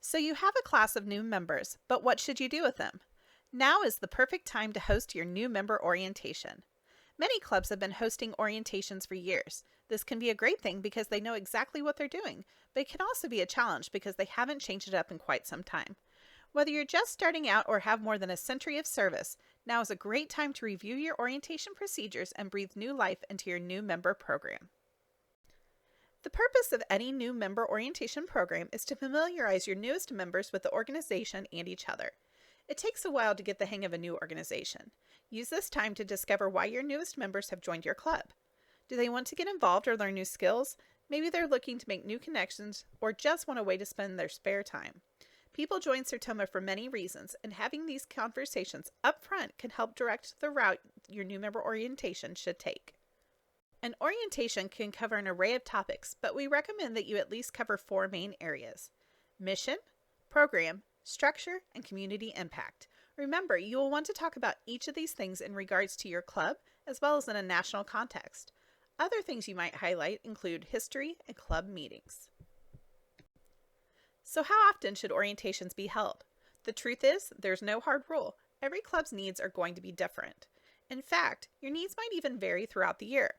So you have a class of new members, but what should you do with them? Now is the perfect time to host your new member orientation. Many clubs have been hosting orientations for years. This can be a great thing because they know exactly what they're doing, but it can also be a challenge because they haven't changed it up in quite some time. Whether you're just starting out or have more than a century of service, now is a great time to review your orientation procedures and breathe new life into your new member program. The purpose of any new member orientation program is to familiarize your newest members with the organization and each other. It takes a while to get the hang of a new organization. Use this time to discover why your newest members have joined your club. Do they want to get involved or learn new skills? Maybe they're looking to make new connections or just want a way to spend their spare time. People join Sertoma for many reasons, and having these conversations up front can help direct the route your new member orientation should take. An orientation can cover an array of topics, but we recommend that you at least cover 4 main areas: mission, program, structure, and community impact. Remember, you will want to talk about each of these things in regards to your club, as well as in a national context. Other things you might highlight include history and club meetings. So how often should orientations be held? The truth is, there's no hard rule. Every club's needs are going to be different. In fact, your needs might even vary throughout the year.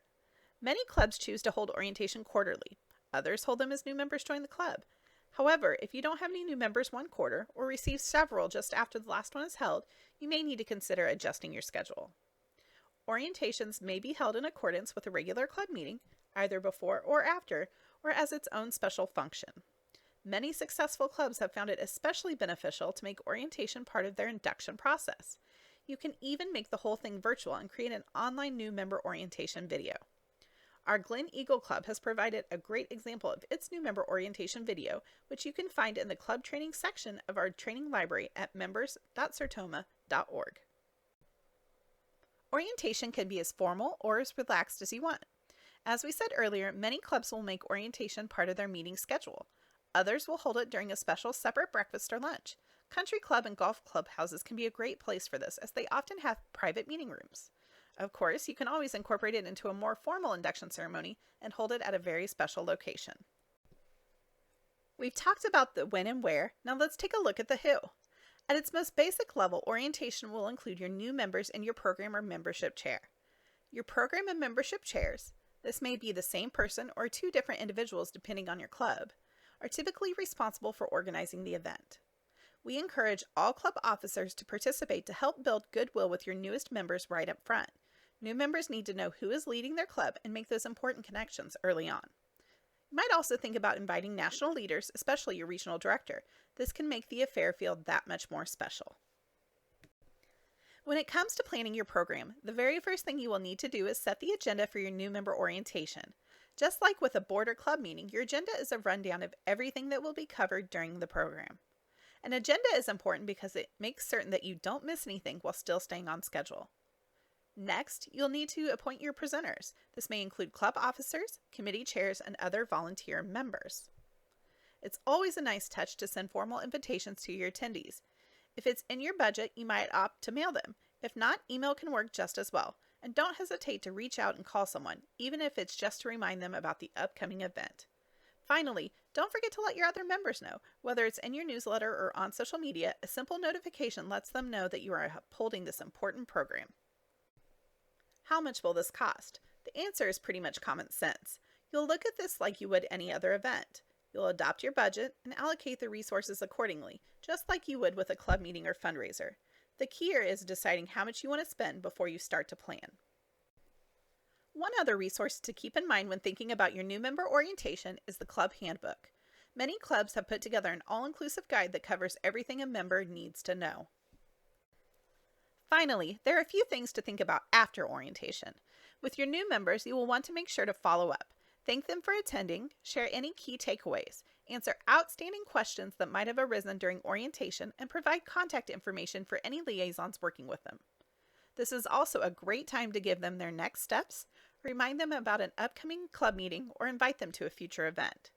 Many clubs choose to hold orientation quarterly. Others hold them as new members join the club. However, if you don't have any new members one quarter or receive several just after the last one is held, you may need to consider adjusting your schedule. Orientations may be held in accordance with a regular club meeting, either before or after, or as its own special function. Many successful clubs have found it especially beneficial to make orientation part of their induction process. You can even make the whole thing virtual and create an online new member orientation video. Our Glen Eagle Club has provided a great example of its new member orientation video, which you can find in the club training section of our training library at members.sertoma.org. Orientation can be as formal or as relaxed as you want. As we said earlier, many clubs will make orientation part of their meeting schedule. Others will hold it during a special separate breakfast or lunch. Country club and golf club houses can be a great place for this, as they often have private meeting rooms. Of course, you can always incorporate it into a more formal induction ceremony and hold it at a very special location. We've talked about the when and where, now let's take a look at the who. At its most basic level, orientation will include your new members in your program or membership chair. Your program and membership chairs, this may be the same person or 2 different individuals depending on your club, are typically responsible for organizing the event. We encourage all club officers to participate to help build goodwill with your newest members right up front. New members need to know who is leading their club and make those important connections early on. You might also think about inviting national leaders, especially your regional director. This can make the affair feel that much more special. When it comes to planning your program, the very first thing you will need to do is set the agenda for your new member orientation. Just like with a board or club meeting, your agenda is a rundown of everything that will be covered during the program. An agenda is important because it makes certain that you don't miss anything while still staying on schedule. Next, you'll need to appoint your presenters. This may include club officers, committee chairs, and other volunteer members. It's always a nice touch to send formal invitations to your attendees. If it's in your budget, you might opt to mail them. If not, email can work just as well. And don't hesitate to reach out and call someone, even if it's just to remind them about the upcoming event. Finally, don't forget to let your other members know. Whether it's in your newsletter or on social media, a simple notification lets them know that you are upholding this important program. How much will this cost? The answer is pretty much common sense. You'll look at this like you would any other event. You'll adopt your budget and allocate the resources accordingly, just like you would with a club meeting or fundraiser. The key here is deciding how much you want to spend before you start to plan. One other resource to keep in mind when thinking about your new member orientation is the club handbook. Many clubs have put together an all-inclusive guide that covers everything a member needs to know. Finally, there are a few things to think about after orientation. With your new members, you will want to make sure to follow up. Thank them for attending, share any key takeaways, answer outstanding questions that might have arisen during orientation, and provide contact information for any liaisons working with them. This is also a great time to give them their next steps, remind them about an upcoming club meeting, or invite them to a future event.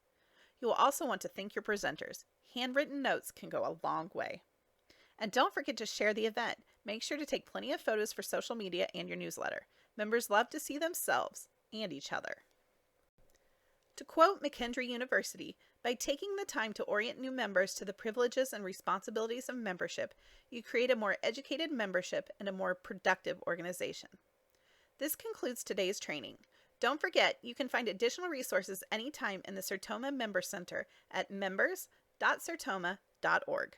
You will also want to thank your presenters. Handwritten notes can go a long way. And don't forget to share the event. Make sure to take plenty of photos for social media and your newsletter. Members love to see themselves and each other. To quote McKendree University, By taking the time to orient new members to the privileges and responsibilities of membership, you create a more educated membership and a more productive organization. This concludes today's training. Don't forget, you can find additional resources anytime in the Sertoma Member Center at members.sertoma.org.